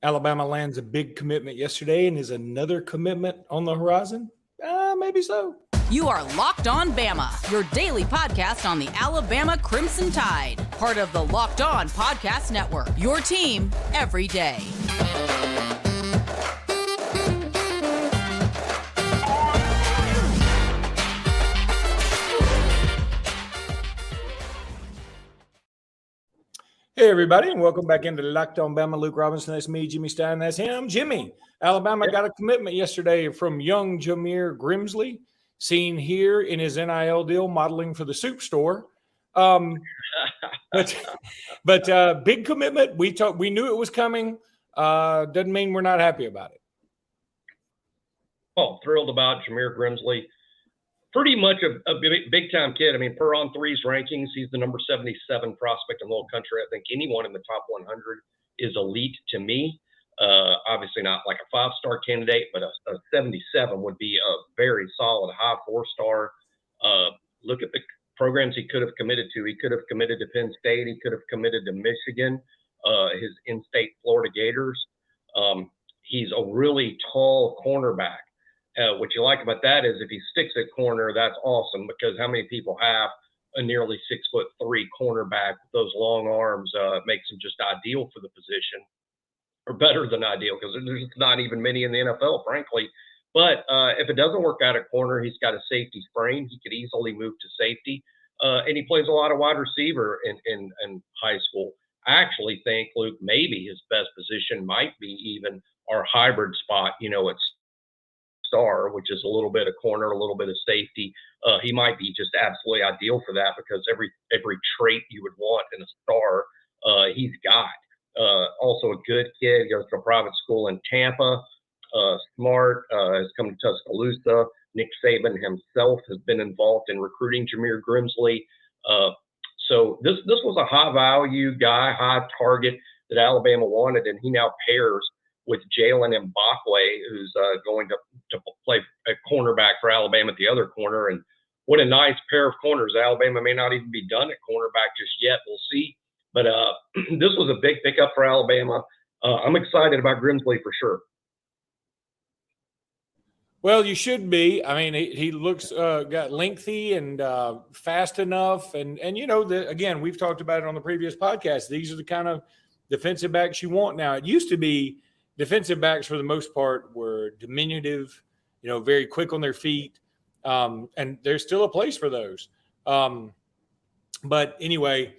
Alabama lands a big commitment yesterday, and is another commitment on the horizon? Maybe so. You are Locked On Bama, your daily podcast on the Alabama Crimson Tide. Part of the Locked On Podcast Network, your team every day. Hey, everybody, and welcome back into Locked On Bama. Luke Robinson, that's me. Jimmy Stein, that's him. Jimmy, Alabama got a commitment yesterday from young Jameer Grimsley, seen here in his NIL deal modeling for the soup store. But big commitment. We knew it was coming. Doesn't mean we're not happy about it. Oh, thrilled about Jamir Grimsley. Pretty much a big-time kid. I mean, per On3's rankings, he's the number 77 prospect in the whole country. I think anyone in the top 100 is elite to me. Obviously not like a five-star candidate, but a 77 would be a very solid high four-star. Look at the programs he could have committed to. He could have committed to Penn State. He could have committed to Michigan, his in-state Florida Gators. He's a really tall cornerback. What you like about that is if he sticks at corner, that's awesome, because how many people have a nearly 6'3" cornerback with those long arms? Makes him just ideal for the position, or better than ideal, because there's not even many in the NFL, frankly. But if it doesn't work out at corner, he's got a safety sprain. He could easily move to safety, and he plays a lot of wide receiver in high school. I actually think, Luke, maybe his best position might be even our hybrid spot, at star, which is a little bit of corner, a little bit of safety. He might be just absolutely ideal for that, because every trait you would want in a star, he's got. Also a good kid, goes to a private school in Tampa, smart, has come to Tuscaloosa. Nick Saban himself has been involved in recruiting Jameer Grimsley. So this was a high value guy, high target that Alabama wanted, and he now pairs with Jalen Mbakwe, who's going to play a cornerback for Alabama at the other corner. And what a nice pair of corners. Alabama may not even be done at cornerback just yet. We'll see. But this was a big pickup for Alabama. I'm excited about Grimsley for sure. Well, you should be. I mean, he looks got lengthy and fast enough. And again, we've talked about it on the previous podcast. These are the kind of defensive backs you want now. It used to be defensive backs, for the most part, were diminutive, very quick on their feet, and there's still a place for those. But anyway,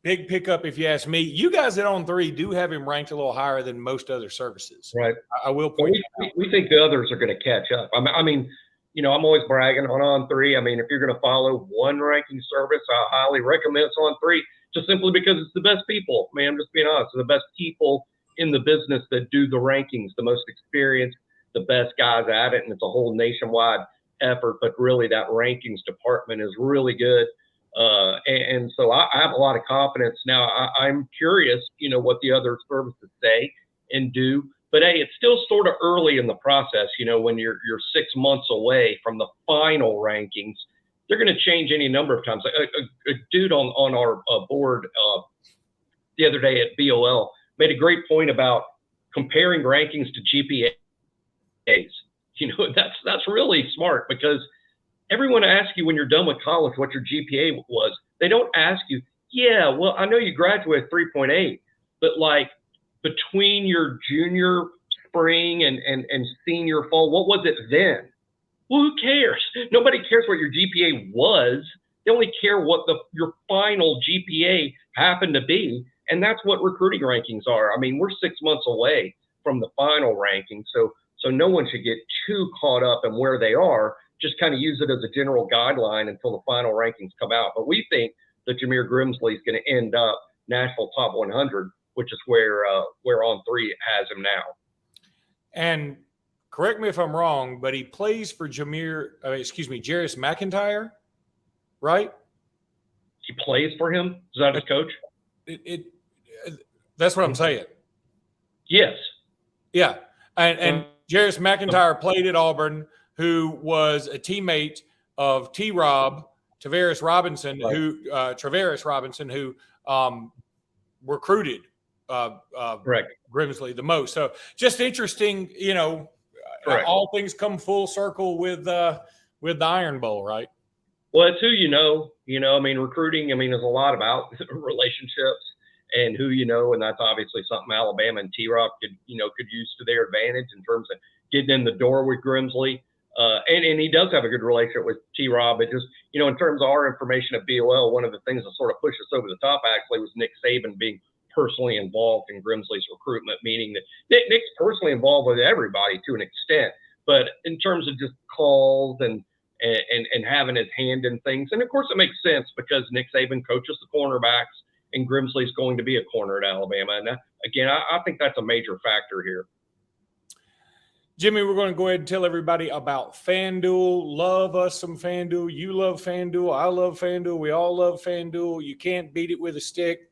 big pickup if you ask me. You guys at On3 do have him ranked a little higher than most other services. Right. I will point out. We think the others are going to catch up. I mean, I'm always bragging on On3. I mean, if you're going to follow one ranking service, I highly recommend it's On3, just simply because it's the best people. Man, I'm just being honest. It's the best people in the business that do the rankings, the most experienced, the best guys at it, and it's a whole nationwide effort. But really, that rankings department is really good, and so I have a lot of confidence. Now, I'm curious, what the other services say and do. But hey, it's still sort of early in the process. When you're 6 months away from the final rankings, they're going to change any number of times. A dude on our board the other day at BOL made a great point about comparing rankings to GPAs. That's really smart, because everyone asks you when you're done with college what your GPA was. They don't ask you, yeah, well, I know you graduated 3.8, but like between your junior spring and senior fall, what was it then? Well, who cares? Nobody cares what your GPA was. They only care what your final GPA happened to be. And that's what recruiting rankings are. I mean, we're 6 months away from the final ranking, so no one should get too caught up in where they are. Just kind of use it as a general guideline until the final rankings come out. But we think that Jameer Grimsley is going to end up national top 100, which is where On3 has him now. And correct me if I'm wrong, but he plays for Jairus McIntyre, right? He plays for him? Is that his coach? That's what I'm saying. Yes. Yeah. And Jairus McIntyre played at Auburn, who was a teammate of Travaris Robinson, who recruited Correct. Grimsley the most. So just interesting, Correct. all things come full circle with the Iron Bowl, right? Well, it's who you know. I mean, recruiting, there's a lot about relationships and who you know, and that's obviously something Alabama and T-Rock could use to their advantage in terms of getting in the door with Grimsley. And he does have a good relationship with T-Rob, but just, in terms of our information at BOL, one of the things that sort of pushed us over the top actually was Nick Saban being personally involved in Grimsley's recruitment, meaning that Nick's personally involved with everybody to an extent, but in terms of just calls and having his hand in things. And of course it makes sense because Nick Saban coaches the cornerbacks and Grimsley's going to be a corner at Alabama. And again, I think that's a major factor here. Jimmy, we're going to go ahead and tell everybody about FanDuel. Love us some FanDuel. You love FanDuel. I love FanDuel. We all love FanDuel. You can't beat it with a stick.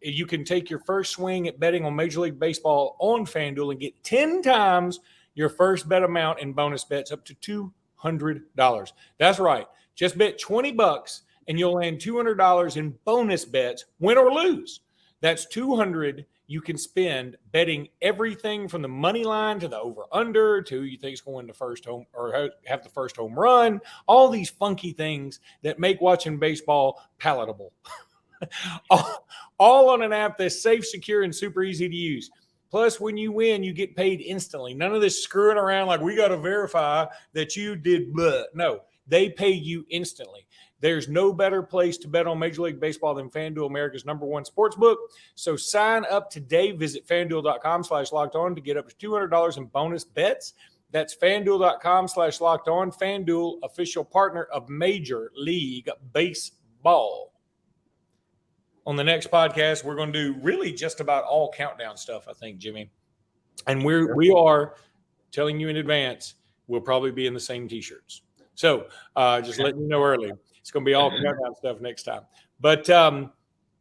You can take your first swing at betting on Major League Baseball on FanDuel and get 10 times your first bet amount in bonus bets up to $200. That's right. Just bet $20 and you'll land $200 in bonus bets, win or lose. That's $200 you can spend betting everything from the money line to the over-under to who you think is going to first home or have the first home run, all these funky things that make watching baseball palatable. all on an app that's safe, secure, and super easy to use. Plus, when you win, you get paid instantly. None of this screwing around like we got to verify that you did blah. No, they pay you instantly. There's no better place to bet on Major League Baseball than FanDuel, America's #1 sports book. So sign up today. Visit FanDuel.com/lockedon to get up to $200 in bonus bets. That's FanDuel.com/lockedon. FanDuel, official partner of Major League Baseball. On the next podcast, we're going to do really just about all countdown stuff, I think, Jimmy. And we are telling you in advance, we'll probably be in the same T-shirts. So just letting you know early. It's going to be all countdown stuff next time. But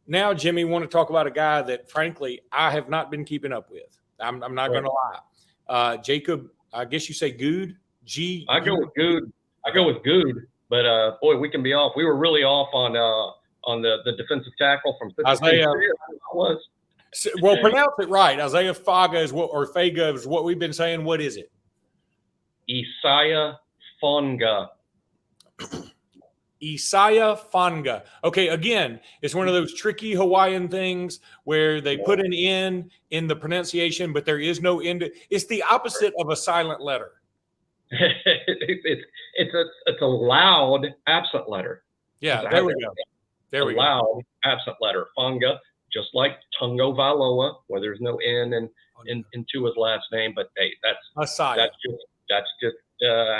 now, Jimmy, want to talk about a guy that, frankly, I have not been keeping up with. I'm not going to lie. Jakob, I guess you say Gude? I go with Gude. But, boy, we can be off. We were really off on the defensive tackle from Isaiah. Was. Well, pronounce it right. Isaiah Faga is Faga is what we've been saying. What is it? Isaiah Fonga. Isaiah Fonga. Okay, again, it's one of those tricky Hawaiian things where they put an N in the pronunciation, but there is no end. It's the opposite of a silent letter. It's a loud absent letter. Yeah, there we go. There we go. Loud absent letter. Fonga, just like Tungo Valoa, where there's no N into his last name, but hey, that's just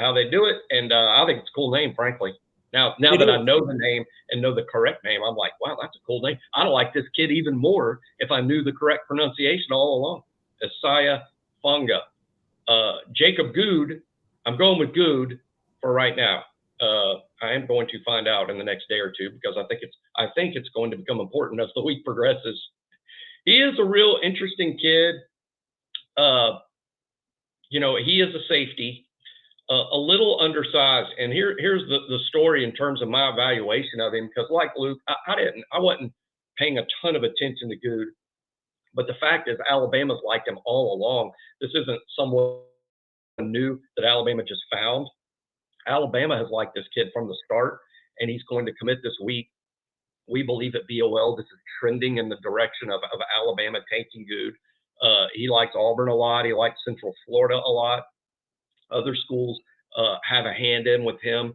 how they do it, and I think it's a cool name, frankly. Now that I know the name and know the correct name, I'm like, wow, that's a cool name. I'd like this kid even more if I knew the correct pronunciation all along. Isaiah Fonga. Jakob Gude, I'm going with Gude for right now. I am going to find out in the next day or two because I think it's going to become important as the week progresses. He is a real interesting kid. He is a safety. A little undersized, and here's the story in terms of my evaluation of him. Because, like Luke, I wasn't paying a ton of attention to Gude, but the fact is, Alabama's liked him all along. This isn't someone new that Alabama just found. Alabama has liked this kid from the start, and he's going to commit this week. We believe at BOL this is trending in the direction of Alabama taking Gude. He likes Auburn a lot. He likes Central Florida a lot. Other schools have a hand in with him.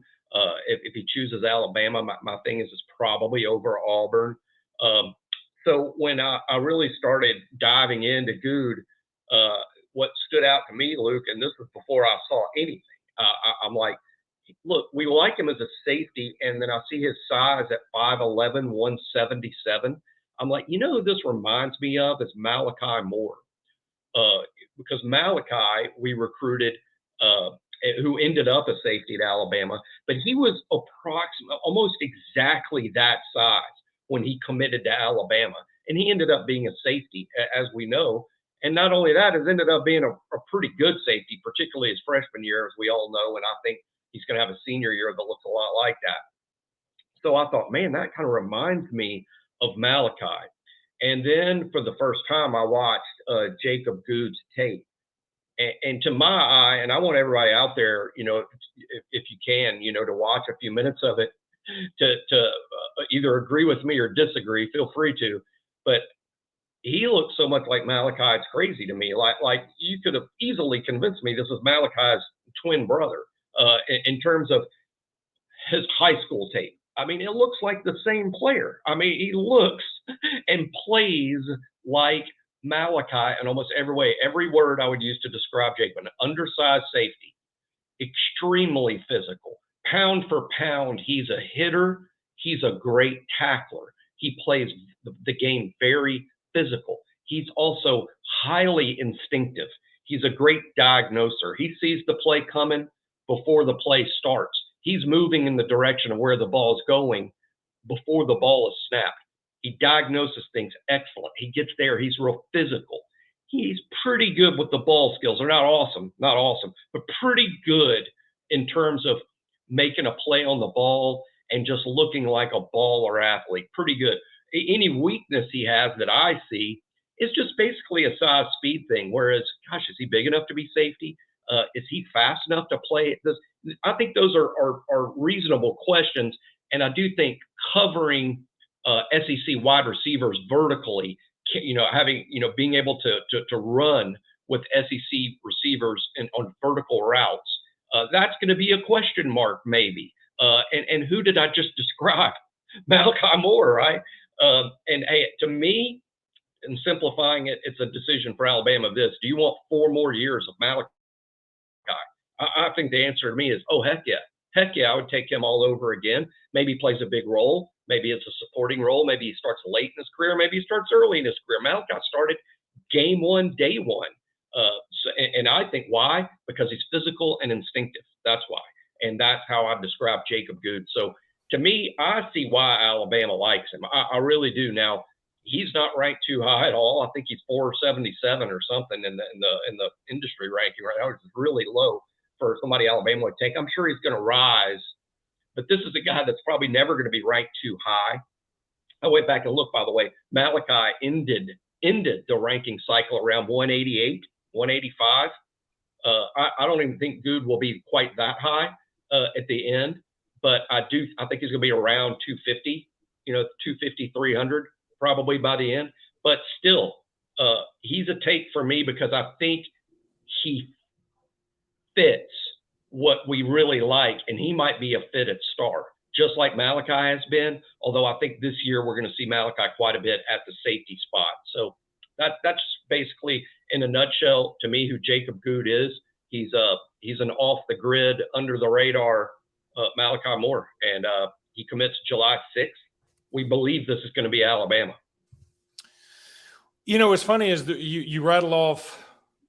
If he chooses Alabama, my thing is it's probably over Auburn. So when I really started diving into Gude, what stood out to me, Luke, and this was before I saw anything, I'm like, look, we like him as a safety, and then I see his size at 5'11", 177. I'm like, who this reminds me of is Malachi Moore. Because Malachi, we recruited – who ended up a safety at Alabama, but he was almost exactly that size when he committed to Alabama, and he ended up being a safety, as we know. And not only that, has ended up being a pretty good safety, particularly his freshman year, as we all know, and I think he's going to have a senior year that looks a lot like that. So I thought, man, that kind of reminds me of Malachi. And then for the first time, I watched Jakob Gude's tape. And to my eye, and I want everybody out there, if you can, to watch a few minutes of it, to either agree with me or disagree, feel free to. But he looks so much like Malachi, it's crazy to me. Like you could have easily convinced me this is Malachi's twin brother in terms of his high school tape. I mean, it looks like the same player. I mean, he looks and plays like Malachi in almost every way. Every word I would use to describe Jacob: an undersized safety, extremely physical, pound for pound. He's a hitter. He's a great tackler. He plays the game very physical. He's also highly instinctive. He's a great diagnoser. He sees the play coming before the play starts. He's moving in the direction of where the ball is going before the ball is snapped. He diagnoses things excellent. He gets there. He's real physical. He's pretty good with the ball skills. They're not awesome, but pretty good in terms of making a play on the ball and just looking like a baller athlete. Pretty good. Any weakness he has that I see is just basically a size speed thing. Whereas, gosh, is he big enough to be safety? Is he fast enough to play this? I think those are reasonable questions. And I do think covering SEC wide receivers vertically, being able to run with SEC receivers on vertical routes, that's going to be a question mark maybe. And who did I just describe? Malachi Moore, right? And hey, to me, in simplifying it, it's a decision for Alabama. Do you want 4 more years of Malachi? I think the answer to me is, oh, heck yeah. Heck yeah, I would take him all over again. Maybe he plays a big role. Maybe it's a supporting role. Maybe he starts late in his career. Maybe he starts early in his career. Malachi started game one, day one. And I think why? Because he's physical and instinctive. That's why. And that's how I describe Jakob Gude. So to me, I see why Alabama likes him. I really do. Now, he's not ranked too high at all. I think he's 477 or something in the industry ranking right now, which is really low for somebody Alabama would take. I'm sure he's going to rise, but this is a guy that's probably never going to be ranked too high. I went back and looked, by the way. Malachi ended the ranking cycle around 188, 185. I don't even think Gude will be quite that high at the end, but I think he's going to be around 250, 250, 300 probably by the end. But still, he's a take for me because I think he fits what we really like, and he might be a fitted star, just like Malachi has been. Although I think this year we're going to see Malachi quite a bit at the safety spot. So that's basically, in a nutshell, to me, who Jakob Gude is. He's an off the grid, under the radar Malachi Moore, and he commits July 6th. We believe this is going to be Alabama. What's funny is that you rattle off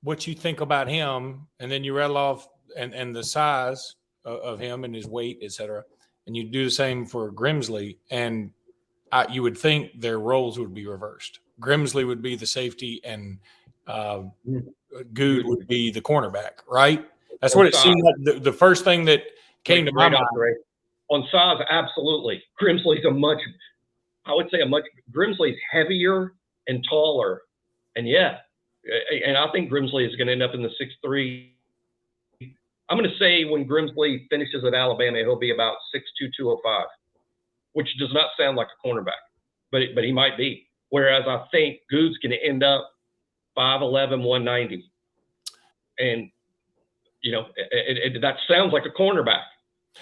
what you think about him, and then you rattle off and the size of him and his weight, et cetera. And you do the same for Grimsley, and you would think their roles would be reversed. Grimsley would be the safety, and Gude would be the cornerback, right? That's what it seemed like. The first thing that came to my mind. On size, absolutely. Grimsley's Grimsley's heavier and taller. And and I think Grimsley is going to end up in the 6'3". I'm going to say when Grimsley finishes at Alabama, he'll be about 6'2", 205, which does not sound like a cornerback, but he might be. Whereas I think Gude's going to end up 5'11", 190. And, that sounds like a cornerback,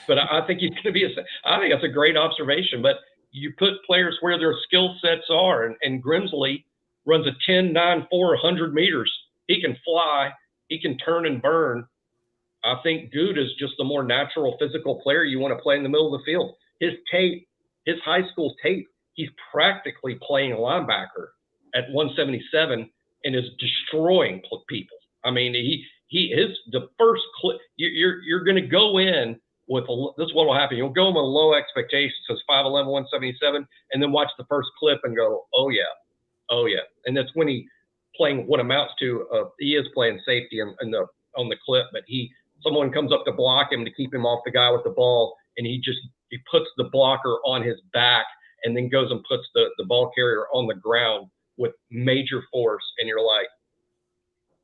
but I think he's going to be I think that's a great observation. But you put players where their skill sets are, and Grimsley runs a 10.94, 100 meters. He can fly. He can turn and burn. I think Gude is just the more natural physical player you want to play in the middle of the field. His high school tape, he's practically playing a linebacker at 177 and is destroying people. I mean, the first clip, you're going to go in with this is what will happen. You'll go in with low expectations, so it's 5'11", 177, and then watch the first clip and go, oh yeah. And that's when he playing what amounts to he is playing safety on the clip, but someone comes up to block him to keep him off the guy with the ball, and he puts the blocker on his back and then goes and puts the ball carrier on the ground with major force, and you're like,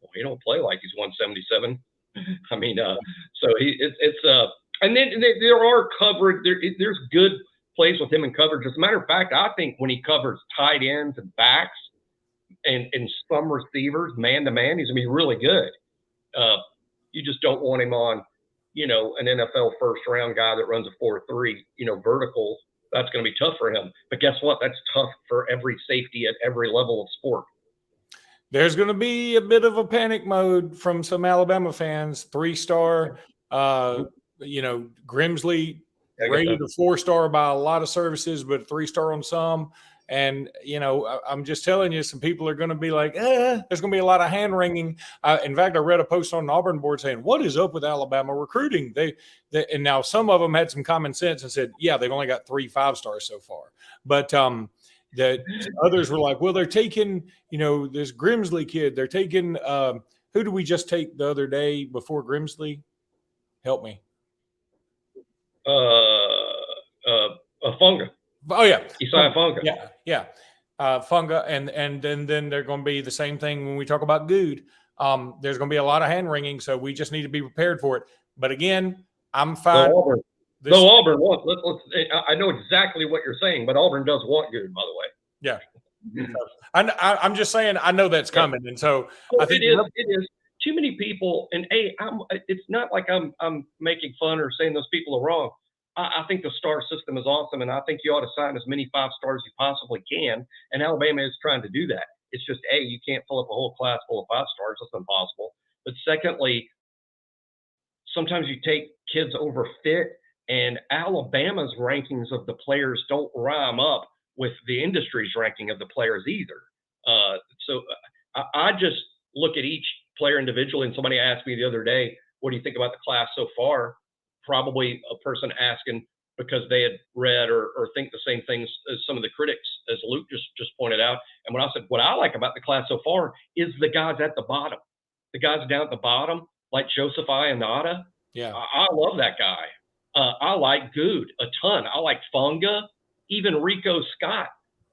well, he don't play like he's 177. I mean, so and then there are coverage. There's good plays with him in coverage. As a matter of fact, I think when he covers tight ends and backs and some receivers man to man, he's gonna be really good. You just don't want him on, an NFL first round guy that runs a 4.3, vertical. That's going to be tough for him. But guess what? That's tough for every safety at every level of sport. There's going to be a bit of a panic mode from some Alabama fans. 3-star, Grimsley rated a 4-star by a lot of services, but 3-star on some. And, I'm just telling you, some people are going to be like, there's going to be a lot of hand wringing. In fact, I read a post on the Auburn board saying, what is up with Alabama recruiting? And now some of them had some common sense and said, yeah, they've only got 3 5-stars so far. But that others were like, well, they're taking, this Grimsley kid. They're taking, who did we just take the other day before Grimsley? Help me. Funga. Oh, yeah. Isaiah Funga. Yeah. Funga. And then they're going to be the same thing when we talk about Gude. There's going to be a lot of hand wringing, so we just need to be prepared for it. But again, I'm fine. Auburn wants. I know exactly what you're saying, but Auburn does want Gude, by the way. Yeah. I'm just saying I know that's coming, and so I think it is. Too many people, and it's not like I'm making fun or saying those people are wrong. I think the star system is awesome, and I think you ought to sign as many 5-stars as you possibly can. And Alabama is trying to do that. It's just you can't fill up a whole class full of 5-stars. That's impossible. But secondly, sometimes you take kids over fit, and Alabama's rankings of the players don't rhyme up with the industry's ranking of the players either. So I just look at each player individually. And somebody asked me the other day, what do you think about the class so far? Probably a person asking because they had read or think the same things as some of the critics, as Luke just pointed out. And when I said, what I like about the class so far is the guys at the bottom. The guys down at the bottom, like Joseph Ionata. Yeah. I love that guy. I like Gude a ton. I like Funga, even Rico Scott,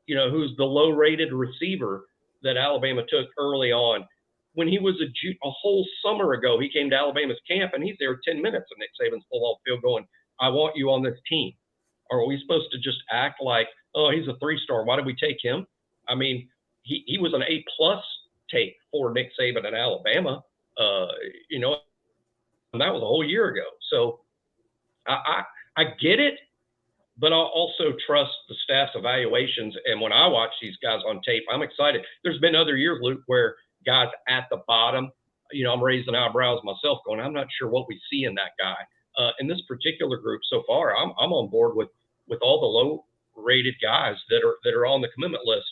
who's the low-rated receiver that Alabama took early on. When he was a whole summer ago, he came to Alabama's camp, and he's there 10 minutes, and Nick Saban's full off field going, I want you on this team. Or are we supposed to just act like, oh, he's a 3-star. Why did we take him? I mean, he was an A+ take for Nick Saban in Alabama, and that was a whole year ago. So I get it, but I'll also trust the staff's evaluations. And when I watch these guys on tape, I'm excited. There's been other years, Luke, where guys at the bottom, I'm raising eyebrows myself going, I'm not sure what we see in that guy. In this particular group so far, I'm on board with all the low-rated guys that are on the commitment list.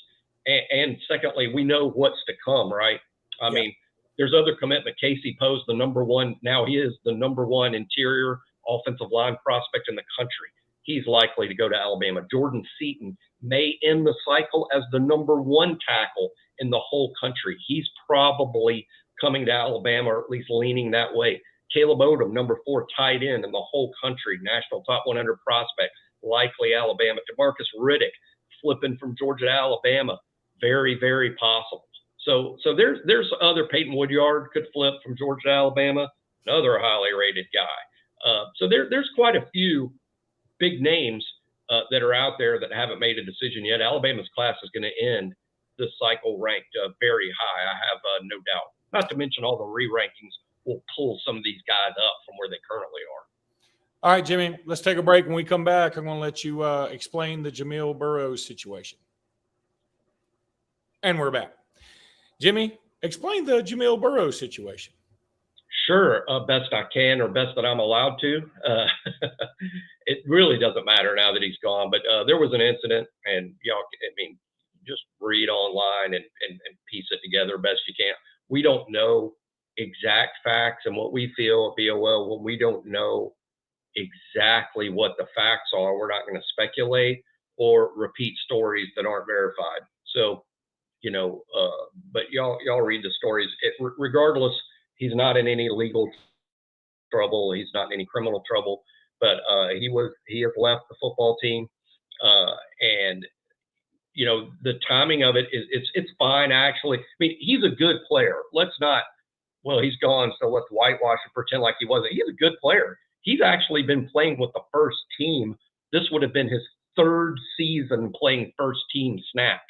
And secondly, we know what's to come, right? I mean, there's other commitment. Casey Poe's the number one. Now he is the number one interior offensive line prospect in the country. He's likely to go to Alabama. Jordan Seaton may end the cycle as the number one tackle in the whole country. He's probably coming to Alabama, or at least leaning that way. Caleb Odom, number 4 tight end in the whole country, national top 100 prospect, likely Alabama. DeMarcus Riddick, flipping from Georgia to Alabama, very, very possible. So there's other. Peyton Woodyard could flip from Georgia to Alabama, another highly rated guy. So there's quite a few big names that are out there that haven't made a decision yet. Alabama's class is going to end the cycle ranked very high. I have no doubt. Not to mention all the re-rankings will pull some of these guys up from where they currently are. All right, Jimmy, let's take a break. When we come back, I'm going to let you explain the Jamil Burroughs situation. And we're back. Jimmy, explain the Jamil Burroughs situation. Sure, best I can, or best that I'm allowed to. It really doesn't matter now that he's gone, but there was an incident, and just read online and piece it together best you can. We don't know exact facts, and what we feel at BOL, when we don't know exactly what the facts are, we're not going to speculate or repeat stories that aren't verified. So, but y'all read the stories. Regardless, he's not in any legal trouble. He's not in any criminal trouble, but he has left the football team, and the timing of it is it's fine, actually. I mean, he's a good player. Let's not, well, he's gone, so let's whitewash and pretend like he wasn't. He's a good player. He's actually been playing with the first team. This would have been his third season playing first team snaps.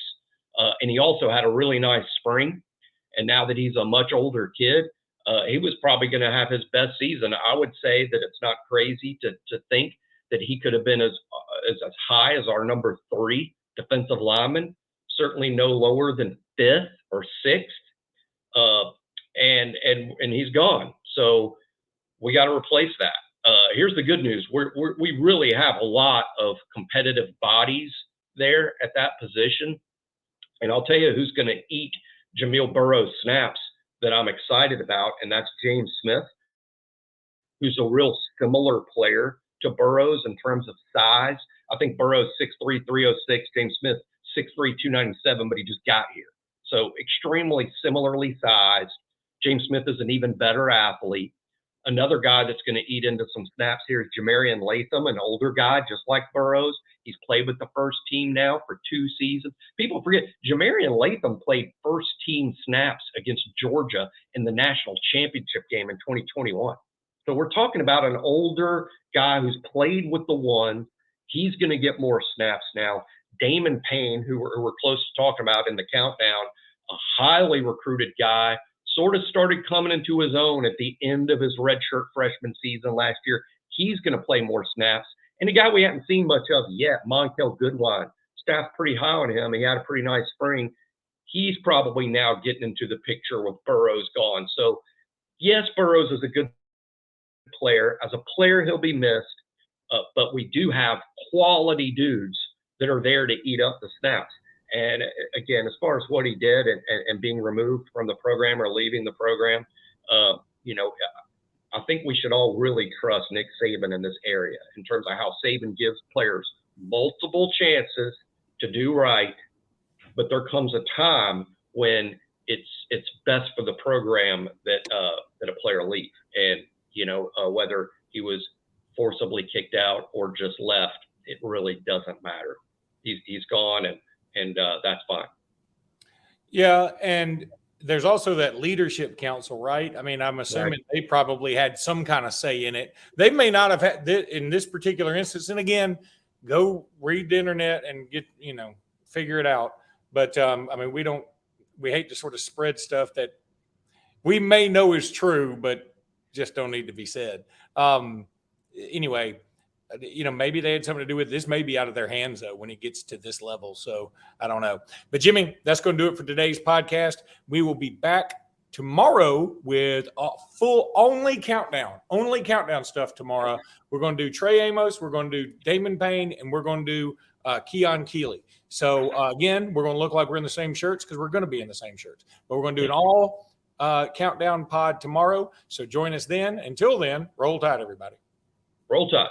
And he also had a really nice spring. And now that he's a much older kid, he was probably going to have his best season. I would say that it's not crazy to think that he could have been as high as our number 3 defensive lineman, certainly no lower than 5th or 6th. And he's gone. So we got to replace that. Here's the good news. We really have a lot of competitive bodies there at that position. And I'll tell you who's going to eat Jamil Burroughs snaps that I'm excited about, and that's James Smith, who's a real similar player to Burroughs in terms of size. I think Burroughs 6'3", 306, James Smith 6'3", 297, but he just got here. So extremely similarly sized. James Smith is an even better athlete. Another guy that's going to eat into some snaps here is Jamarian Latham, an older guy just like Burroughs. He's played with the first team now for 2 seasons. People forget Jamarian Latham played first team snaps against Georgia in the national championship game in 2021. So we're talking about an older guy who's played with the ones. He's going to get more snaps now. Damon Payne, who we're close to talking about in the countdown, a highly recruited guy, sort of started coming into his own at the end of his redshirt freshman season last year. He's going to play more snaps. And a guy we haven't seen much of yet, Montel Goodwine, staff's pretty high on him. He had a pretty nice spring. He's probably now getting into the picture with Burroughs gone. So, yes, Burroughs is a good player. As a player, he'll be missed. But we do have quality dudes that are there to eat up the snaps. And again, as far as what he did and being removed from the program or leaving the program, I think we should all really trust Nick Saban in this area in terms of how Saban gives players multiple chances to do right. But there comes a time when it's best for the program that a player leave. And, whether he was forcibly kicked out or just left, it really doesn't matter. He's gone, and that's fine. Yeah, and there's also that leadership council, right? I mean, I'm assuming they probably had some kind of say in it. They may not have had in this particular instance. And again, go read the internet and get, figure it out. But we hate to sort of spread stuff that we may know is true, but just don't need to be said. Anyway, maybe they had something to do with this. May be out of their hands, though, when it gets to this level. So I don't know. But, Jimmy, that's going to do it for today's podcast. We will be back tomorrow with a full only countdown stuff tomorrow. We're going to do Trey Amos. We're going to do Damon Payne, and we're going to do Keon Keeley. So, again, we're going to look like we're in the same shirts because we're going to be in the same shirts. But we're going to do an all countdown pod tomorrow. So join us then. Until then, roll tide, everybody. Roll Tide.